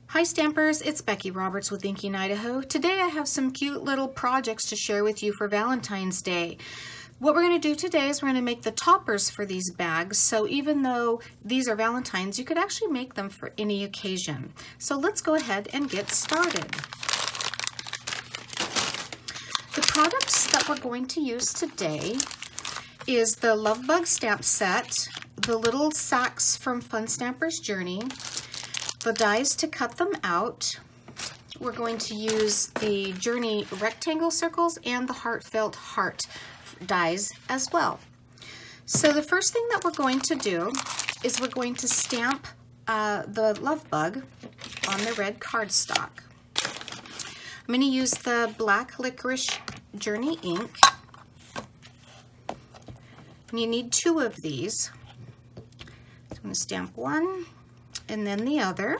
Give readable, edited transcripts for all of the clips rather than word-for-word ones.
Hi Stampers, it's Becky Roberts with Inking Idaho. Today I have some cute little projects to share with you for Valentine's Day. What we're going to do today is we're going to make the toppers for these bags, so even though these are Valentine's, you could actually make them for any occasion. So let's go ahead and get started. The products that we're going to use today is the Love Bug stamp set, the little sacks from Fun Stampers Journey, the dies to cut them out. We're going to use the Journey rectangle circles and the heartfelt heart dies as well. So the first thing that we're going to do is we're going to stamp the Love Bug on the red cardstock. I'm going to use the black licorice Journey ink. And you need 2 of these. So I'm going to stamp one and then the other.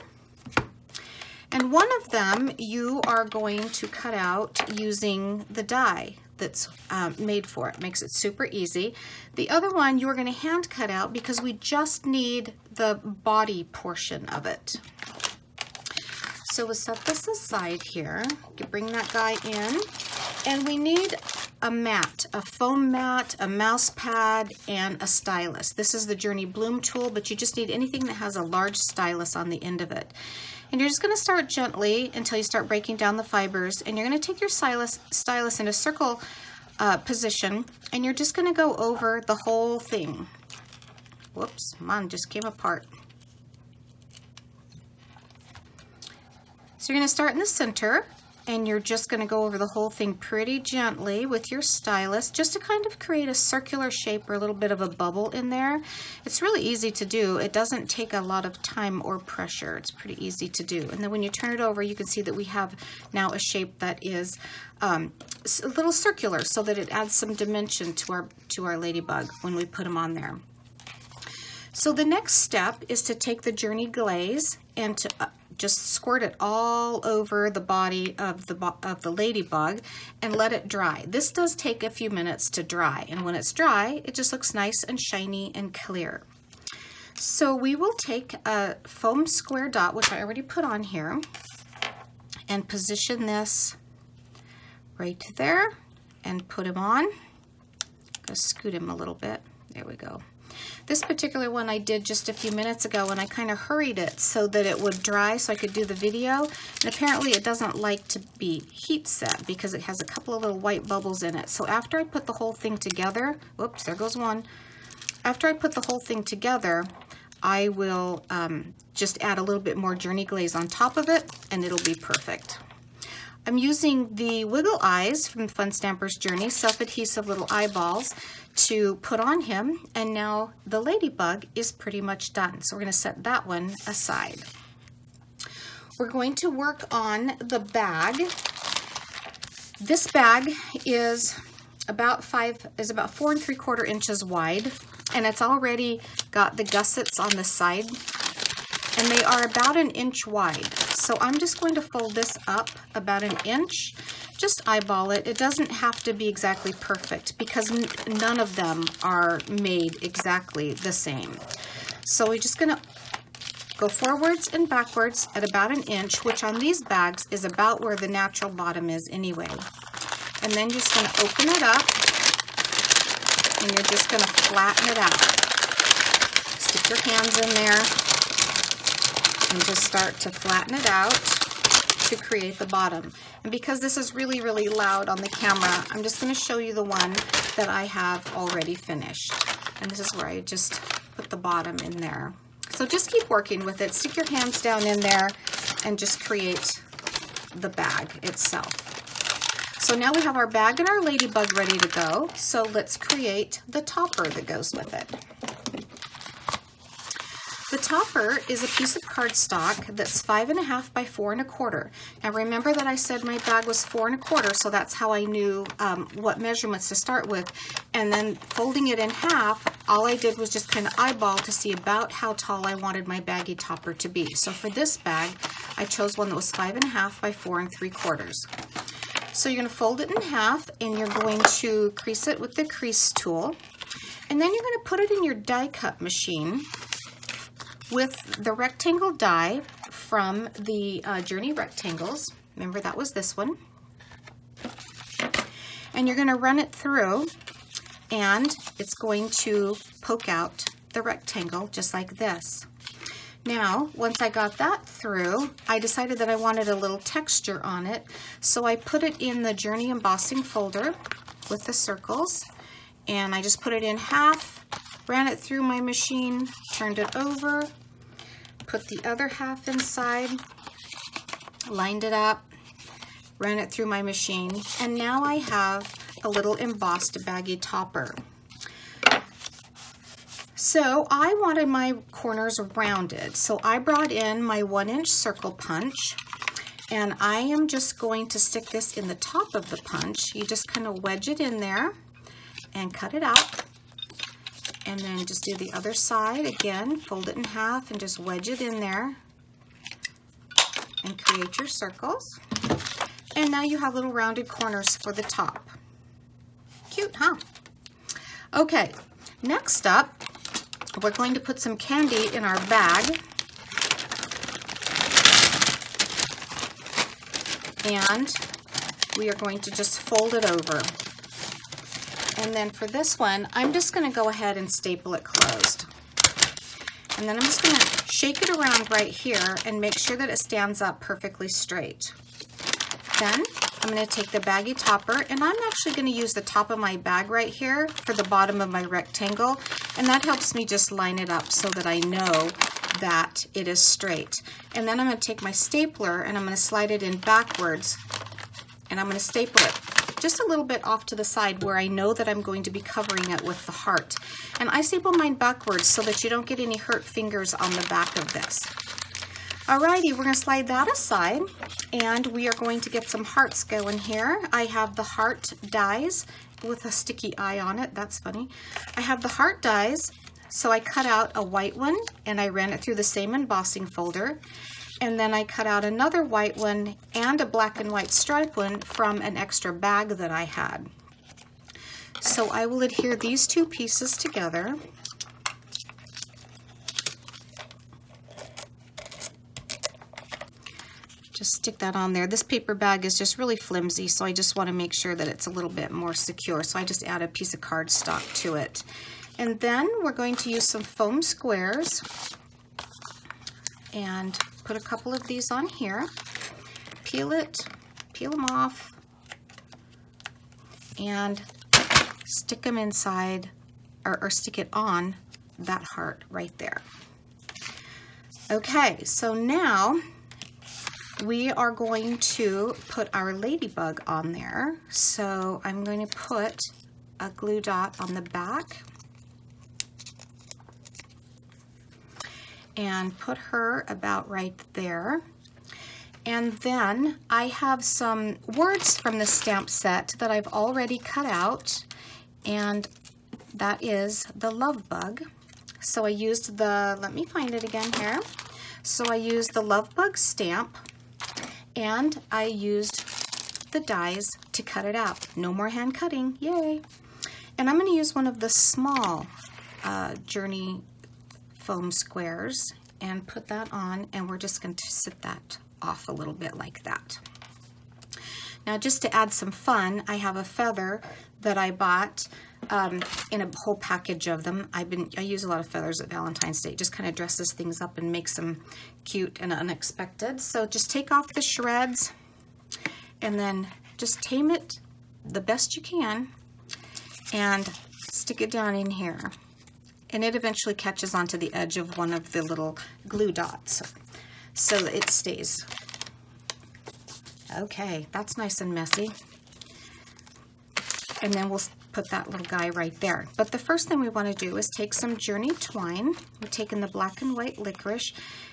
And one of them you are going to cut out using the die that's made for it. Makes it super easy. The other one you're going to hand cut out because we just need the body portion of it. So we'll set this aside here. You bring that guy in, and we need a mat, a foam mat, a mouse pad, and a stylus. This is the Journey Bloom tool, but you just need anything that has a large stylus on the end of it. And you're just going to start gently until you start breaking down the fibers, and you're going to take your stylus in a circle position, and you're just going to go over the whole thing. Whoops, mine just came apart. So you're going to start in the center, and you're just going to go over the whole thing pretty gently with your stylus, just to kind of create a circular shape or a little bit of a bubble in there. It's really easy to do. It doesn't take a lot of time or pressure. It's pretty easy to do. And then when you turn it over, you can see that we have now a shape that is a little circular, so that it adds some dimension to our ladybug when we put them on there. So the next step is to take the Journey glaze and to just squirt it all over the body of the ladybug and let it dry. This does take a few minutes to dry, and when it's dry, it just looks nice and shiny and clear. So we will take a foam square dot, which I already put on here, and position this right there and put him on. Go scoot him a little bit. There we go. This particular one I did just a few minutes ago, and I kind of hurried it so that it would dry so I could do the video. And apparently it doesn't like to be heat set because it has a couple of little white bubbles in it. So after I put the whole thing together, whoops, there goes one. After I put the whole thing together, I will just add a little bit more Journey glaze on top of it, and it'll be perfect. I'm using the Wiggle Eyes from Fun Stampers Journey, self-adhesive little eyeballs, to put on him, and now the ladybug is pretty much done. So we're going to set that one aside. We're going to work on the bag. This bag is about 4 3/4 inches wide, and it's already got the gussets on the side, and they are about 1 inch wide. So I'm just going to fold this up about 1 inch. Just eyeball it. It doesn't have to be exactly perfect because none of them are made exactly the same. So we're just going to go forwards and backwards at about 1 inch, which on these bags is about where the natural bottom is anyway. And then you're just going to open it up, and you're just going to flatten it out. Stick your hands in there and just start to flatten it out to create the bottom. And because this is really, really loud on the camera, I'm just going to show you the one that I have already finished. And this is where I just put the bottom in there. So just keep working with it. Stick your hands down in there and just create the bag itself. So now we have our bag and our ladybug ready to go. So let's create the topper that goes with it. The topper is a piece of cardstock that's 5.5 by 4 1/4. Now remember that I said my bag was 4 1/4, so that's how I knew what measurements to start with. And then folding it in half, all I did was just kind of eyeball to see about how tall I wanted my baggy topper to be. So for this bag, I chose one that was 5.5 by 4 3/4. So you're going to fold it in half, and you're going to crease it with the crease tool. And then you're going to put it in your die cut machine with the rectangle die from the Journey rectangles. Remember, that was this one. And you're going to run it through, and it's going to poke out the rectangle just like this. Now, once I got that through, I decided that I wanted a little texture on it, so I put it in the Journey embossing folder with the circles, and I just put it in half, ran it through my machine, turned it over, put the other half inside, lined it up, ran it through my machine, and now I have a little embossed baggy topper. So I wanted my corners rounded, so I brought in my 1-inch circle punch, and I am just going to stick this in the top of the punch. You just kind of wedge it in there and cut it out, and then just do the other side again, fold it in half and just wedge it in there and create your circles. And now you have little rounded corners for the top. Cute, huh? Okay, next up, we're going to put some candy in our bag. And we are going to just fold it over. And then for this one, I'm just going to go ahead and staple it closed. And then I'm just going to shake it around right here and make sure that it stands up perfectly straight. Then I'm going to take the baggy topper, and I'm actually going to use the top of my bag right here for the bottom of my rectangle, and that helps me just line it up so that I know that it is straight. And then I'm going to take my stapler and I'm going to slide it in backwards, and I'm going to staple it just a little bit off to the side where I know that I'm going to be covering it with the heart. And I staple mine backwards so that you don't get any hurt fingers on the back of this. Alrighty, we're going to slide that aside, and we are going to get some hearts going here. I have the heart dies with a sticky eye on it. That's funny. I have the heart dies, so I cut out a white one and I ran it through the same embossing folder. And then I cut out another white one and a black and white stripe one from an extra bag that I had. So I will adhere these two pieces together. Just stick that on there. This paper bag is just really flimsy, so I just want to make sure that it's a little bit more secure. So I just add a piece of cardstock to it. And then we're going to use some foam squares and put a couple of these on here. Peel them off, and stick them inside, or stick it on that heart right there. Okay, so now we are going to put our ladybug on there. So I'm going to put a glue dot on the back and put her about right there. And then I have some words from the stamp set that I've already cut out, and that is the love bug. So I used the, let me find it again here. So I used the love bug stamp, and I used the dies to cut it out. No more hand cutting, yay. And I'm going to use one of the small Journey foam squares and put that on, and we're just going to sit that off a little bit like that. Now, just to add some fun, I have a feather that I bought in a whole package of them. I use a lot of feathers at Valentine's Day. It just kind of dresses things up and makes them cute and unexpected. So just take off the shreds and then just tame it the best you can and stick it down in here. And it eventually catches onto the edge of one of the little glue dots so that it stays. Okay, that's nice and messy. And then we'll put that little guy right there. But the first thing we want to do is take some Journey twine. We're taking the black and white licorice,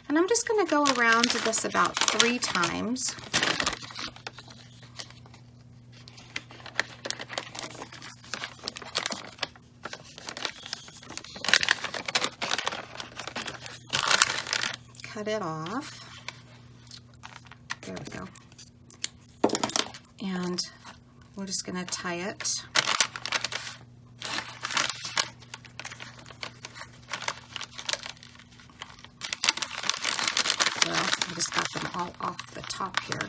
and I'm just going to go around this about 3 times. Cut it off. There we go. And we're just going to tie it. Well, I just got them all off the top here.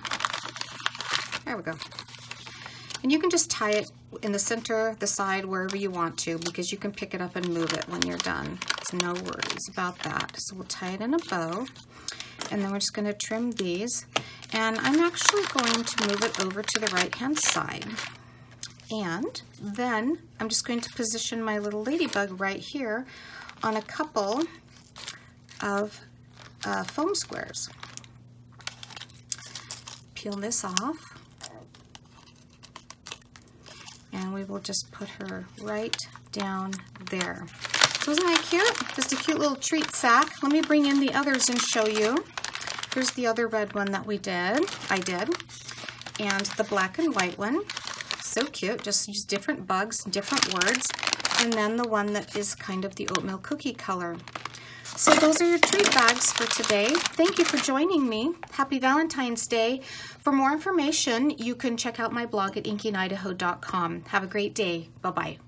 There we go. And you can just tie it in the center, the side, wherever you want to, because you can pick it up and move it when you're done. So no worries about that. So we'll tie it in a bow, and then we're just going to trim these. And I'm actually going to move it over to the right-hand side. And then I'm just going to position my little ladybug right here on a couple of foam squares. Peel this off. And we will just put her right down there. So isn't that cute? Just a cute little treat sack. Let me bring in the others and show you. Here's the other red one that I did. And the black and white one. So cute. Just use different bugs, different words. And then the one that is kind of the oatmeal cookie color. So those are your treat bags for today. Thank you for joining me. Happy Valentine's Day. For more information, you can check out my blog at inkyidaho.com. Have a great day. Bye-bye.